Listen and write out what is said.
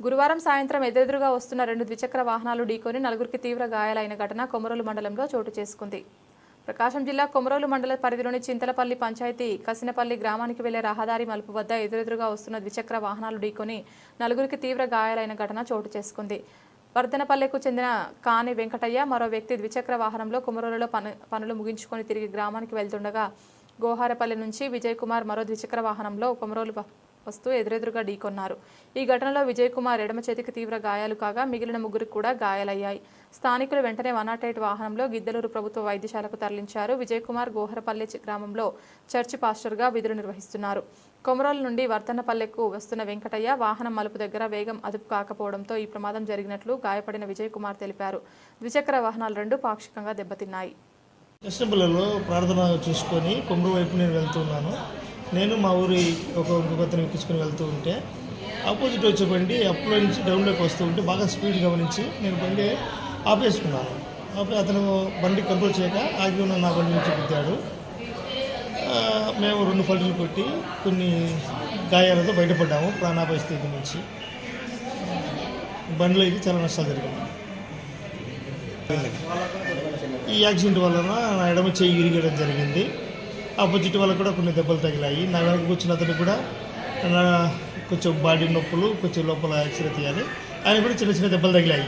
గురువారం సాయంత్రం ఎదురెదురుగా వస్తున్న 2 ద్విచక్ర వాహనాలు ఢీకొని నలుగురికి తీవ్ర గాయాలైన ఘటన కొమరోలు మండలంలో చోటు చేసుకుంది. ప్రకాశం జిల్లా కొమరోలు మండల పరిధిలోని చింతలపల్లి పంచాయతీ కసినపల్లి గ్రామానికి వెళ్లే రహదారి మలుపు వద్ద ఎదురెదురుగా వస్తున్న ద్విచక్ర వాహనాలు ఢీకొని నలుగురికి తీవ్ర గాయాలైన ఘటన చోటు చేసుకుంది. వర్ధనపల్లెకు చెందిన కాని వెంకటయ్య మరో వ్యక్తి ద్విచక్ర వాహనంలో కొమరోలులో పనులు ముగించుకొని తిరిగి గ్రామానికి వెళ్తుండగా గోహారపల్లి నుంచి విజయ్ కుమార్ మరో ద్విచక్ర వాహనంలో కొమరోలు వస్తూ ఎదురెదురుగా ఢీకొన్నారు. ఈ ఘటనలో విజయ్ కుమార్ ఎడమ చేతికి తీవ్ర గాయాలు కాగా మిగిలిన ముగ్గురికి కూడా గాయాలయ్యాయి. స్థానికులు వెంటనే 108 వాహనంలో గిద్దలూరు ప్రభుత్వ వైద్యశాలకు తరలించారు. విజయ్ కుమార్ గోహరపల్లి గ్రామంలో చర్చి పాస్టర్గా విధులు నిర్వహిస్తున్నారు. కొమరోలు నుండి వర్ధనపల్లెకు వస్తున్న వెంకటయ్య వాహనం మలుపు దగ్గర వేగం అదుపు కాకపోవడంతో ఈ ప్రమాదం జరిగినట్లు గాయపడిన విజయ్ కుమార్ తెలిపారు. ద్విచక్ర వాహనాలు 2 పాక్షికంగా దెబ్బతిన్నాయి. కృష్ణపల్లిలో ప్రార్థన చూసుకొని కొమరు వైపు నేను వెళ్తున్నాను. నేను మా ఊరి ఇంకొక అతను ఎక్కించుకొని వెళ్తూ ఉంటే ఆపోజిట్ వచ్చే బండి అప్లో నుంచి డౌన్లోకి వస్తూ ఉంటే బాగా స్పీడ్ గమనించి నేను బండి ఆపేసుకున్నాను. అతను బండి కంట్రోల్ చేయక ఆగి ఉన్న నా బండి నుంచి గుద్దాడు. మేము 2 పల్టీలు కొట్టి కొన్ని గాయాలతో బయటపడ్డాము. ప్రాణాపాయ స్థితి నుంచి బండిలో ఇది చాలా నష్టాలు జరిగాయి. ఈ యాక్సిడెంట్ వలన నా ఎడమ చెయ్యి విరిగడం జరిగింది. ఆపోజిట్ వాళ్ళకు కూడా కొన్ని దెబ్బలు తగిలాయి. నా వెనక కూర్చున్న అతనికి కూడా కొంచెం బాడీ నొప్పులు, కొంచెం లోపల ఎక్స్రే తీయాలి. ఆయన కూడా చిన్న చిన్న దెబ్బలు తగిలాయి.